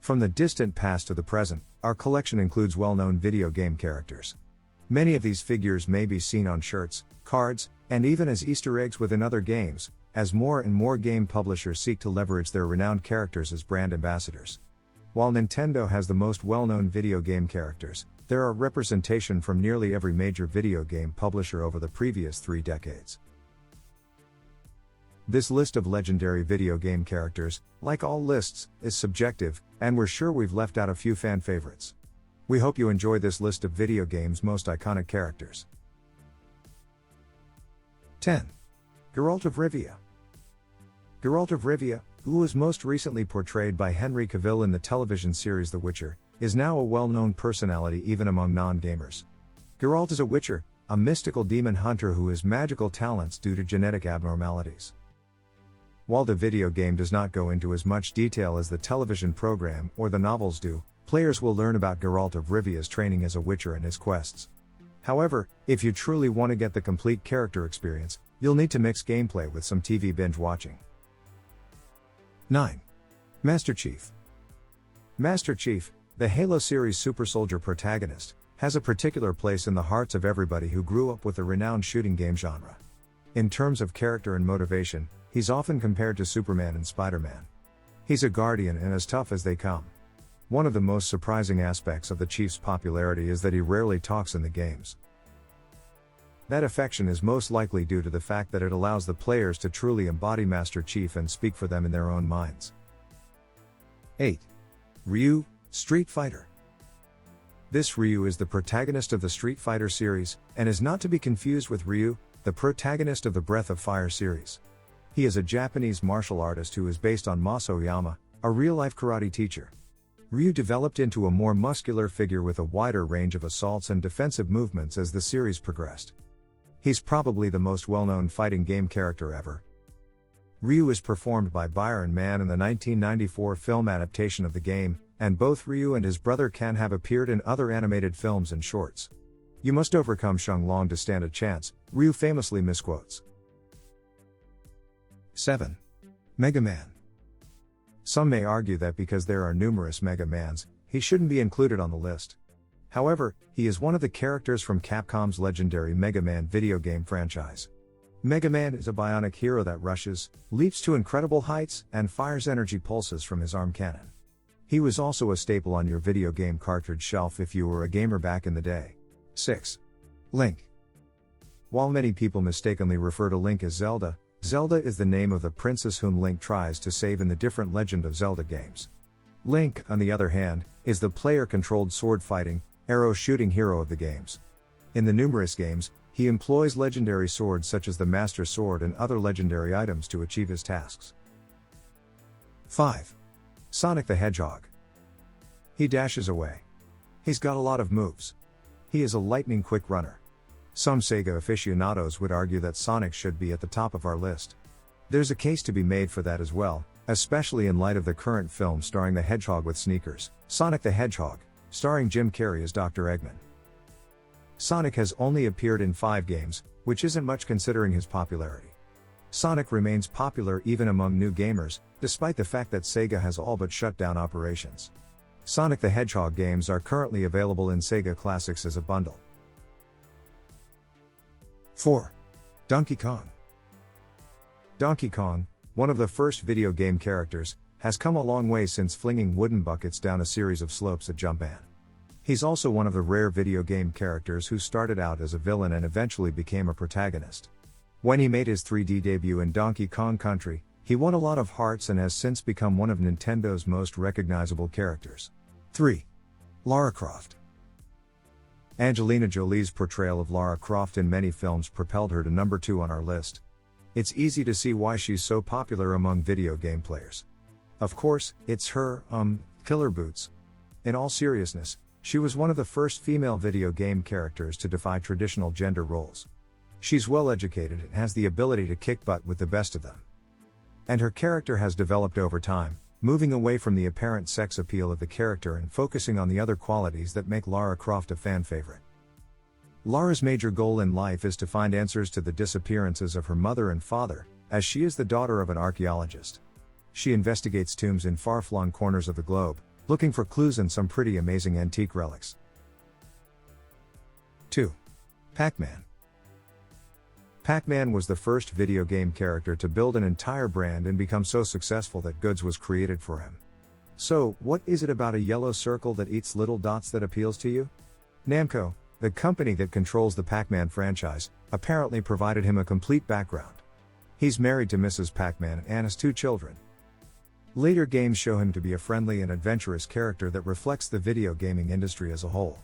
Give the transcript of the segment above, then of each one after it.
From the distant past to the present, our collection includes well-known video game characters. Many of these figures may be seen on shirts, cards, and even as Easter eggs within other games, as more and more game publishers seek to leverage their renowned characters as brand ambassadors. While Nintendo has the most well-known video game characters, there are representation from nearly every major video game publisher over the previous 3 decades. This list of legendary video game characters, like all lists, is subjective, and we're sure we've left out a few fan favorites. We hope you enjoy this list of video games' most iconic characters. 10. Geralt of Rivia. Geralt of Rivia, who was most recently portrayed by Henry Cavill in the television series The Witcher, is now a well-known personality even among non-gamers. Geralt is a Witcher, a mystical demon hunter who has magical talents due to genetic abnormalities. While the video game does not go into as much detail as the television program or the novels do, players will learn about Geralt of Rivia's training as a Witcher and his quests. However, if you truly want to get the complete character experience, you'll need to mix gameplay with some TV binge watching. 9. Master Chief. Master Chief, the Halo series super soldier protagonist, has a particular place in the hearts of everybody who grew up with the renowned shooting game genre. In terms of character and motivation, he's often compared to Superman and Spider-Man. He's a guardian and as tough as they come. One of the most surprising aspects of the Chief's popularity is that he rarely talks in the games. That affection is most likely due to the fact that it allows the players to truly embody Master Chief and speak for them in their own minds. 8. Ryu, Street Fighter. This Ryu is the protagonist of the Street Fighter series, and is not to be confused with Ryu, the protagonist of the Breath of Fire series. He is a Japanese martial artist who is based on Mas Oyama, a real-life karate teacher. Ryu developed into a more muscular figure with a wider range of assaults and defensive movements as the series progressed. He's probably the most well-known fighting game character ever. Ryu is performed by Byron Mann in the 1994 film adaptation of the game, and both Ryu and his brother Ken have appeared in other animated films and shorts. "You must overcome Shang Long to stand a chance," Ryu famously misquotes. 7. Mega Man. Some may argue that because there are numerous Mega Mans, he shouldn't be included on the list. However, he is one of the characters from Capcom's legendary Mega Man video game franchise. Mega Man is a bionic hero that rushes, leaps to incredible heights, and fires energy pulses from his arm cannon. He was also a staple on your video game cartridge shelf if you were a gamer back in the day. 6. Link. While many people mistakenly refer to Link as Zelda, Zelda is the name of the princess whom Link tries to save in the different Legend of Zelda games. Link, on the other hand, is the player-controlled sword-fighting, arrow-shooting hero of the games. In the numerous games, he employs legendary swords such as the Master Sword and other legendary items to achieve his tasks. 5. Sonic the Hedgehog. He dashes away. He's got a lot of moves. He is a lightning-quick runner. Some Sega aficionados would argue that Sonic should be at the top of our list. There's a case to be made for that as well, especially in light of the current film starring the Hedgehog with sneakers, Sonic the Hedgehog, starring Jim Carrey as Dr. Eggman. Sonic has only appeared in 5 games, which isn't much considering his popularity. Sonic remains popular even among new gamers, despite the fact that Sega has all but shut down operations. Sonic the Hedgehog games are currently available in Sega Classics as a bundle. 4. Donkey Kong. Donkey Kong, one of the first video game characters, has come a long way since flinging wooden buckets down a series of slopes at Jumpman. He's also one of the rare video game characters who started out as a villain and eventually became a protagonist. When he made his 3D debut in Donkey Kong Country, he won a lot of hearts and has since become one of Nintendo's most recognizable characters. 3. Lara Croft. Angelina Jolie's portrayal of Lara Croft in many films propelled her to number 2 on our list. It's easy to see why she's so popular among video game players. Of course, it's her, killer boots. In all seriousness, she was one of the first female video game characters to defy traditional gender roles. She's well educated and has the ability to kick butt with the best of them. And her character has developed over time, moving away from the apparent sex appeal of the character and focusing on the other qualities that make Lara Croft a fan favorite. Lara's major goal in life is to find answers to the disappearances of her mother and father, as she is the daughter of an archaeologist. She investigates tombs in far-flung corners of the globe, looking for clues and some pretty amazing antique relics. 2. Pac-Man. Pac-Man was the first video game character to build an entire brand and become so successful that goods was created for him. So, what is it about a yellow circle that eats little dots that appeals to you? Namco, the company that controls the Pac-Man franchise, apparently provided him a complete background. He's married to Mrs. Pac-Man and has 2 children. Later games show him to be a friendly and adventurous character that reflects the video gaming industry as a whole.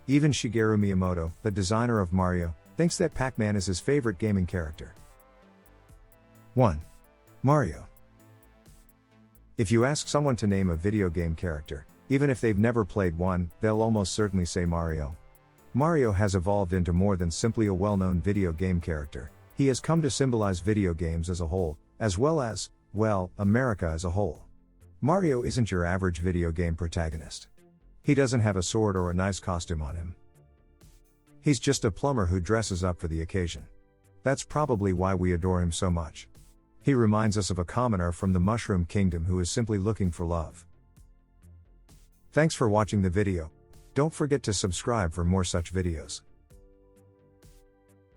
Even Shigeru Miyamoto, the designer of Mario, thinks that Pac-Man is his favorite gaming character. 1. Mario. If you ask someone to name a video game character, even if they've never played one, they'll almost certainly say Mario. Mario has evolved into more than simply a well-known video game character. He has come to symbolize video games as a whole, as well as, well, America as a whole. Mario isn't your average video game protagonist. He doesn't have a sword or a nice costume on him. He's just a plumber who dresses up for the occasion. That's probably why we adore him so much. He reminds us of a commoner from the Mushroom Kingdom who is simply looking for love. Thanks for watching the video. Don't forget to subscribe for more such videos.